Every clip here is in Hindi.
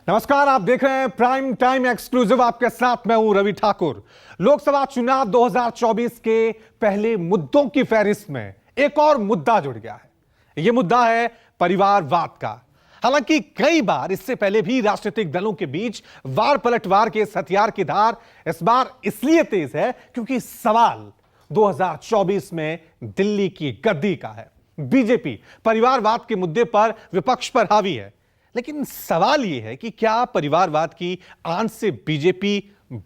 नमस्कार, आप देख रहे हैं प्राइम टाइम एक्सक्लूसिव। आपके साथ मैं हूं रवि ठाकुर। लोकसभा चुनाव 2024 के पहले मुद्दों की फहरिस्त में एक और मुद्दा जुड़ गया है। यह मुद्दा है परिवारवाद का। हालांकि कई बार इससे पहले भी राजनीतिक दलों के बीच वार पलटवार के इस हथियार की धार इस बार इसलिए तेज है क्योंकि सवाल 2024 में दिल्ली की गद्दी का है। बीजेपी परिवारवाद के मुद्दे पर विपक्ष पर हावी है, लेकिन सवाल यह है कि क्या परिवारवाद की आंच से बीजेपी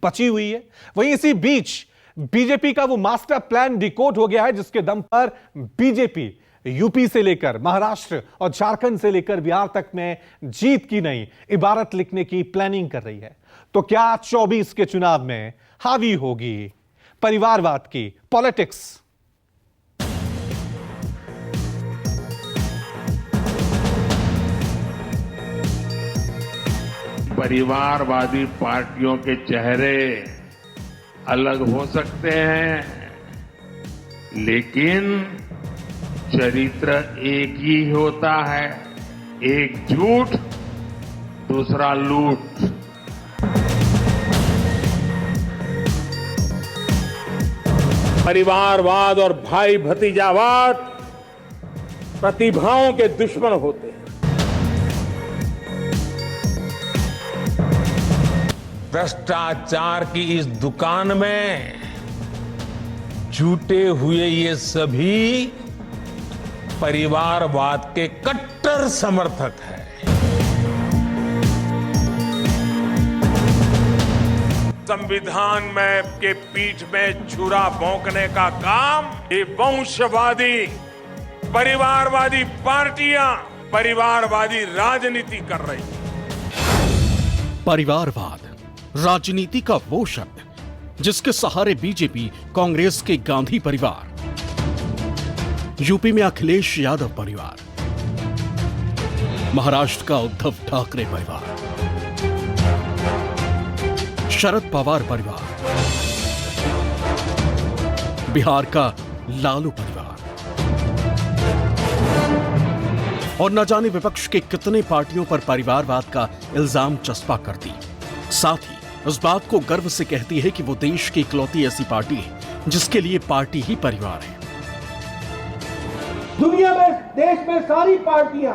बची हुई है? वहीं इसी बीच बीजेपी का वो मास्टर प्लान डिकोड हो गया है जिसके दम पर बीजेपी यूपी से लेकर महाराष्ट्र और झारखंड से लेकर बिहार तक में जीत की नई इबारत लिखने की प्लानिंग कर रही है। तो क्या 24 के चुनाव में हावी होगी परिवारवाद की पॉलिटिक्स? परिवारवादी पार्टियों के चेहरे अलग हो सकते हैं, लेकिन चरित्र एक ही होता है। एक झूठ, दूसरा लूट। परिवारवाद और भाई भतीजावाद प्रतिभाओं के दुश्मन होते हैं। भ्रष्टाचार की इस दुकान में जुटे हुए ये सभी परिवारवाद के कट्टर समर्थक हैं। संविधान में के पीठ में छुरा भोंकने का काम ये वंशवादी परिवारवादी पार्टियां परिवारवादी राजनीति कर रही हैं। परिवारवाद राजनीति का वो शब्द जिसके सहारे बीजेपी कांग्रेस के गांधी परिवार, यूपी में अखिलेश यादव परिवार, महाराष्ट्र का उद्धव ठाकरे परिवार, शरद पवार परिवार, बिहार का लालू परिवार और न जाने विपक्ष के कितने पार्टियों पर परिवारवाद का इल्जाम चस्पा करती, साथ ही उस बात को गर्व से कहती है कि वो देश की इकलौती ऐसी पार्टी है जिसके लिए पार्टी ही परिवार है। दुनिया में, देश में सारी पार्टियां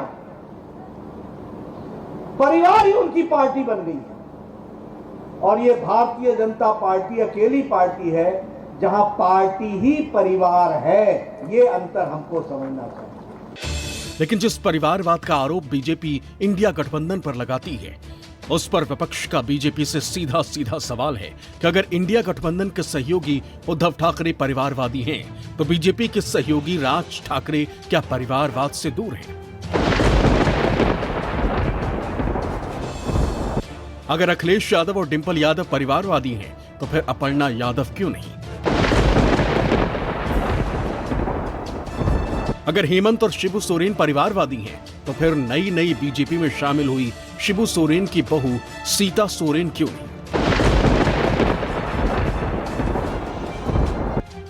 परिवार ही उनकी पार्टी बन गई है और ये भारतीय जनता पार्टी अकेली पार्टी है जहां पार्टी ही परिवार है। ये अंतर हमको समझना चाहिए। लेकिन जिस परिवारवाद का आरोप बीजेपी इंडिया गठबंधन पर लगाती है, उस पर विपक्ष का बीजेपी से सीधा सीधा सवाल है कि अगर इंडिया गठबंधन के सहयोगी उद्धव ठाकरे परिवारवादी हैं, तो बीजेपी के सहयोगी राज ठाकरे क्या परिवारवाद से दूर हैं? अगर अखिलेश यादव और डिंपल यादव परिवारवादी हैं, तो फिर अपर्णा यादव क्यों नहीं? अगर हेमंत और शिबू सोरेन परिवारवादी हैं, तो फिर नई नई बीजेपी में शामिल हुई शिबू सोरेन की बहू सीता सोरेन क्यों नहीं?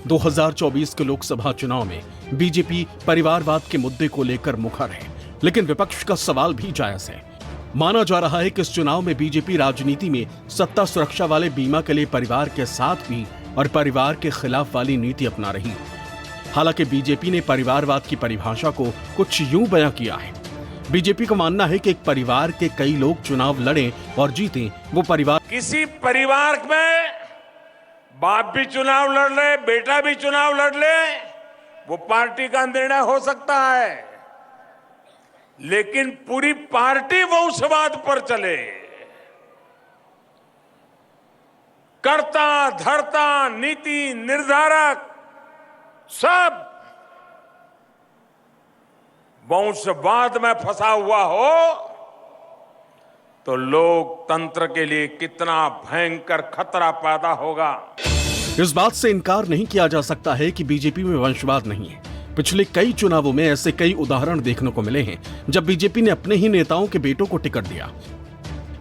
2024 के लोकसभा चुनाव में बीजेपी परिवारवाद के मुद्दे को लेकर मुखर है, लेकिन विपक्ष का सवाल भी जायज है। माना जा रहा है कि इस चुनाव में बीजेपी राजनीति में सत्ता सुरक्षा वाले बीमा के लिए परिवार के साथ भी और परिवार के खिलाफ वाली नीति अपना रही। हालांकि बीजेपी ने परिवारवाद की परिभाषा को कुछ यूं बयां किया है। बीजेपी का मानना है कि एक परिवार के कई लोग चुनाव लड़ें और जीतें, वो परिवार किसी परिवार में बाप भी चुनाव लड़ ले, बेटा भी चुनाव लड़ ले, वो पार्टी का निर्णय हो सकता है, लेकिन पूरी पार्टी वंशवाद पर चले, कर्ता धर्ता नीति निर्धारक सब वंशवाद में फंसा हुआ हो, तो लोकतंत्र के लिए कितना भयंकर खतरा पैदा होगा। इस बात से इनकार नहीं किया जा सकता है कि बीजेपी में वंशवाद नहीं है। पिछले कई चुनावों में ऐसे कई उदाहरण देखने को मिले हैं जब बीजेपी ने अपने ही नेताओं के बेटों को टिकट दिया।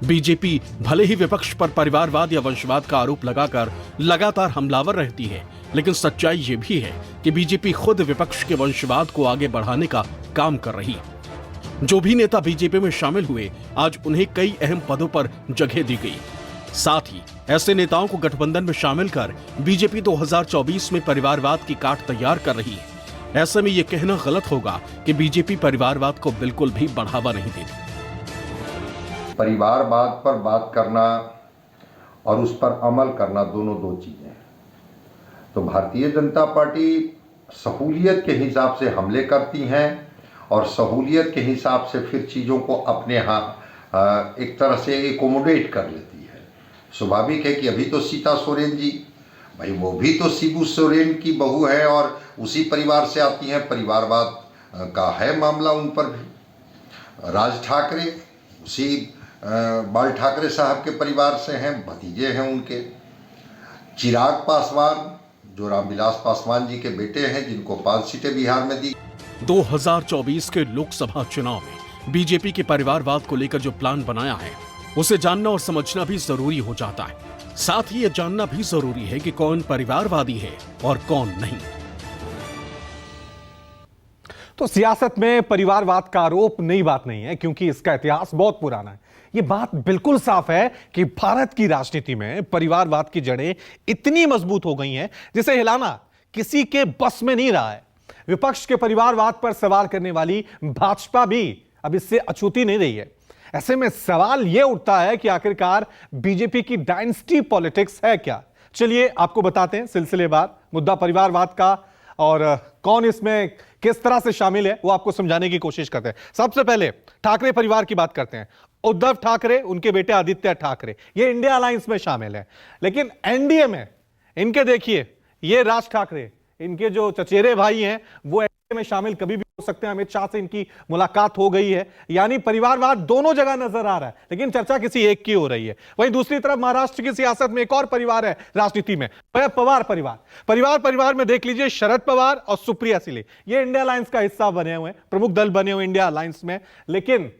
बीजेपी भले ही विपक्ष पर परिवारवाद या वंशवाद का आरोप लगाकर लगातार हमलावर रहती है, लेकिन सच्चाई ये भी है कि बीजेपी खुद विपक्ष के वंशवाद को आगे बढ़ाने का काम कर रही है। जो भी नेता बीजेपी में शामिल हुए, आज उन्हें कई अहम पदों पर जगह दी गई। साथ ही ऐसे नेताओं को गठबंधन में शामिल कर बीजेपी 2024 में परिवारवाद की काट तैयार कर रही है। ऐसे में यह कहना गलत होगा कि बीजेपी परिवारवाद को बिल्कुल भी बढ़ावा नहीं देती। परिवारवाद पर बात करना और उस पर अमल करना दोनों दो चीजें हैं। तो भारतीय जनता पार्टी सहूलियत के हिसाब से हमले करती हैं और सहूलियत के हिसाब से फिर चीज़ों को अपने यहाँ एक तरह से एकोमोडेट कर लेती है। स्वाभाविक है कि अभी तो सीता सोरेन जी, भाई वो भी तो शिबू सोरेन की बहू है और उसी परिवार से आती हैं, परिवारवाद का है मामला उन पर भी। राज ठाकरे उसी बाल ठाकरे साहब के परिवार से हैं, भतीजे हैं उनके। चिराग पासवान जो रामविलास पासवान जी के बेटे हैं, जिनको 5 सीटें बिहार में दी। 2024 के लोकसभा चुनाव में बीजेपी के परिवारवाद को लेकर जो प्लान बनाया है, उसे जानना और समझना भी जरूरी हो जाता है। साथ ही यह जानना भी जरूरी है कि कौन परिवारवादी है और कौन नहीं। तो सियासत में परिवारवाद का आरोप नई बात नहीं है, क्योंकि इसका इतिहास बहुत पुराना है। यह बात बिल्कुल साफ है कि भारत की राजनीति में परिवारवाद की जड़ें इतनी मजबूत हो गई हैं जिसे हिलाना किसी के बस में नहीं रहा है। विपक्ष के परिवारवाद पर सवाल करने वाली भाजपा भी अब इससे अछूती नहीं रही है। ऐसे में सवाल यह उठता है कि आखिरकार बीजेपी की डायनेस्टी पॉलिटिक्स है क्या। चलिए आपको बताते हैं सिलसिलेवार मुद्दा परिवारवाद का, और कौन इसमें किस तरह से शामिल है वो आपको समझाने की कोशिश करते हैं। सबसे पहले ठाकरे परिवार की बात करते हैं। उद्धव ठाकरे, उनके बेटे आदित्य ठाकरे, ये इंडिया अलायंस में शामिल है, लेकिन एनडीए में इनके देखिए ये राज ठाकरे, इनके जो चचेरे भाई हैं वो एनडीए में शामिल कभी भी हो सकते हैं। अमित शाह से इनकी मुलाकात हो गई है, यानी परिवारवाद दोनों जगह नजर आ रहा है, लेकिन चर्चा किसी एक की हो रही है। वहीं दूसरी तरफ महाराष्ट्र की सियासत में एक और परिवार है राजनीति में, वह पवार परिवार। परिवार में देख लीजिए शरद पवार और सुप्रिया सुले, ये इंडिया अलायंस का हिस्सा बने हुए हैं, प्रमुख दल बने हुए इंडिया अलायंस में। लेकिन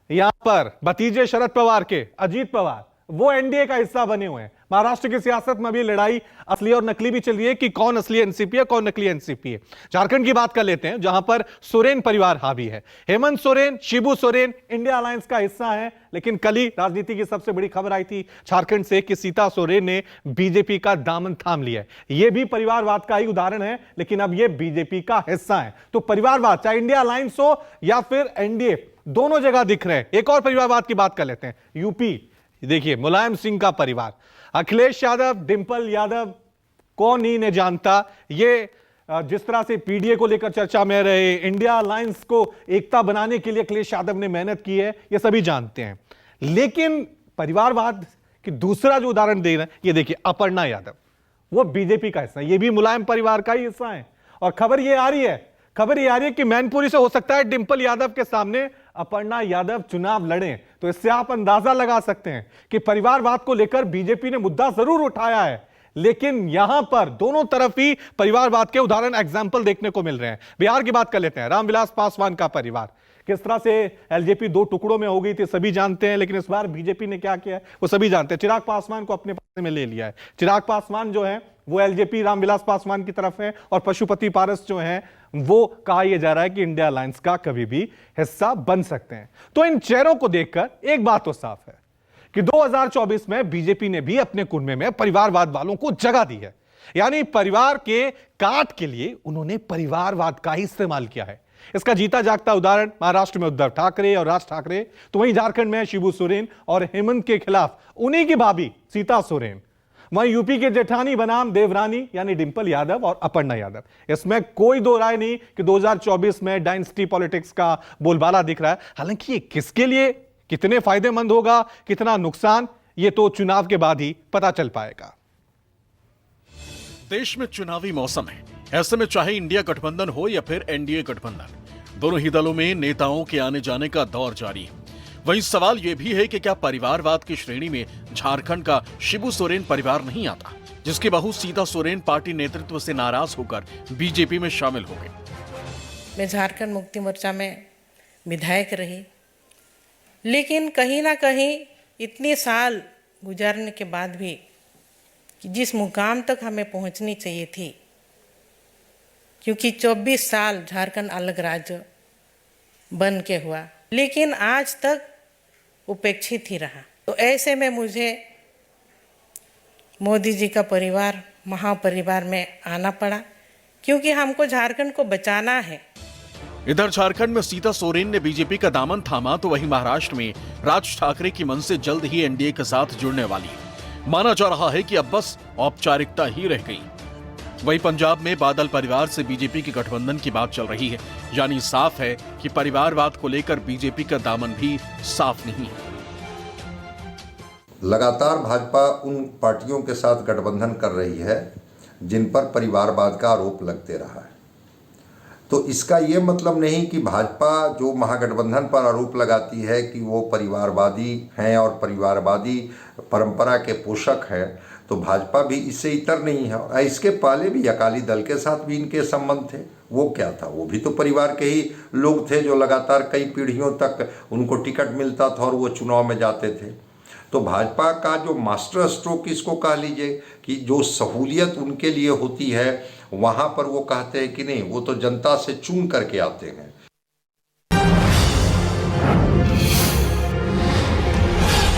यहां पर भतीजे शरद पवार के अजीत पवार, वो एनडीए का हिस्सा बने हुए हैं। महाराष्ट्र की सियासत में भी लड़ाई असली और नकली भी चल रही है कि कौन असली एनसीपी है, कौन नकली एनसीपी है। झारखंड की बात कर लेते हैं, जहां पर सोरेन परिवार हावी है। हेमंत सोरेन, शिबू सोरेन इंडिया अलायंस का हिस्सा है, लेकिन कल ही राजनीति की सबसे बड़ी खबर आई थी झारखंड से कि सीता सोरेन ने बीजेपी का दामन थाम लिया है। यह भी परिवारवाद का ही उदाहरण है, लेकिन अब यह बीजेपी का हिस्सा है। तो परिवारवाद चाहे इंडिया अलायंस हो या फिर एनडीए, दोनों जगह दिख रहे हैं। एक और परिवारवाद की बात कर लेते हैं, यूपी देखिए मुलायम सिंह का परिवार, अखिलेश यादव, डिंपल यादव, कौन ही नहीं जानता। ये जिस तरह से पीडीए को लेकर चर्चा में रहे, इंडिया अलायंस को एकता बनाने के लिए अखिलेश यादव ने मेहनत की है, ये सभी जानते हैं। लेकिन परिवारवाद की दूसरा जो उदाहरण दे रहे हैं, ये देखिए अपर्णा यादव, वो बीजेपी का हिस्सा है, ये भी मुलायम परिवार का ही हिस्सा है। और खबर ये आ रही है कि मैनपुरी से हो सकता है डिंपल यादव के सामने अपर्णा यादव चुनाव लड़ें। तो इससे आप अंदाजा लगा सकते हैं कि परिवारवाद को लेकर बीजेपी ने मुद्दा जरूर उठाया है, लेकिन यहां पर दोनों तरफ ही परिवारवाद के उदाहरण एग्जाम्पल देखने को मिल रहे हैं। बिहार की बात कर लेते हैं, रामविलास पासवान का परिवार, किस तरह से एलजेपी 2 टुकड़ों में हो गई थी सभी जानते हैं, लेकिन इस बार बीजेपी ने क्या किया है वो सभी जानते हैं। चिराग पासवान को अपने पास में ले लिया है। चिराग पासवान जो है वो एलजेपी रामविलास पासवान की तरफ है, और पशुपति पारस जो है वो कहा यह जा रहा है कि इंडिया अलायंस का कभी भी हिस्सा बन सकते हैं। तो इन चेहरों को देखकर एक बात तो साफ है कि 2024 में बीजेपी ने भी अपने कुनबे में परिवारवाद वालों को जगह दी है, यानी परिवार के काट के लिए उन्होंने परिवारवाद का ही इस्तेमाल किया है। इसका जीता जागता उदाहरण महाराष्ट्र में उद्धव ठाकरे और राज ठाकरे, तो वहीं झारखंड में शिबू सोरेन और हेमंत के खिलाफ उन्हीं की भाभी सीता सोरेन। वहीं यूपी के जेठानी बनाम देवरानी यानी डिंपल यादव और अपर्णा यादव। इसमें कोई दो राय नहीं कि 2024 में डायनेस्टी पॉलिटिक्स का बोलबाला दिख रहा है। हालांकि ये किसके लिए कितने फायदेमंद होगा, कितना नुकसान, ये तो चुनाव के बाद ही पता चल पाएगा। देश में चुनावी मौसम है, ऐसे में चाहे इंडिया गठबंधन हो या फिर एनडीए गठबंधन, दोनों ही दलों में नेताओं के आने जाने का दौर जारी है। वहीं सवाल यह भी है कि क्या परिवारवाद की श्रेणी में झारखंड का शिबू सोरेन परिवार नहीं आता, जिसकी बहू सीता सोरेन पार्टी नेतृत्व से नाराज होकर बीजेपी में शामिल हो गई। मैं झारखंड मुक्ति मोर्चा में विधायक रही, लेकिन कहीं ना कहीं इतने साल गुजारने के बाद भी कि जिस मुकाम तक हमें पहुंचनी चाहिए थी, क्योंकि 24 साल झारखंड अलग राज्य बन के हुआ, लेकिन आज तक उपेक्षित ही रहा। तो ऐसे में मुझे मोदी जी का परिवार, महापरिवार में आना पड़ा, क्योंकि हमको झारखंड को बचाना है। इधर झारखंड में सीता सोरेन ने बीजेपी का दामन थामा तो वहीं महाराष्ट्र में राज ठाकरे की मन से जल्द ही एनडीए के साथ जुड़ने वाली है। माना जा रहा है कि अब बस औपचारिकता ही रह गई। वहीं पंजाब में बादल परिवार से बीजेपी के गठबंधन की बात चल रही है, यानी साफ है कि परिवारवाद को लेकर बीजेपी का दामन भी साफ नहीं है। लगातार भाजपा उन पार्टियों के साथ गठबंधन कर रही है जिन पर परिवारवाद का आरोप लगते रहा है। तो इसका ये मतलब नहीं कि भाजपा जो महागठबंधन पर आरोप लगाती है कि वो परिवारवादी हैं और परिवारवादी परंपरा के पोषक हैं, तो भाजपा भी इससे इतर नहीं है। इसके पहले भी अकाली दल के साथ भी इनके संबंध थे। वो क्या था, वो भी तो परिवार के ही लोग थे जो लगातार कई पीढ़ियों तक उनको टिकट मिलता था और वो चुनाव में जाते थे। तो भाजपा का जो मास्टर स्ट्रोक इसको कह लीजिए कि जो सहूलियत उनके लिए होती है वहाँ पर वो कहते हैं कि नहीं, वो तो जनता से चुन करके आते हैं।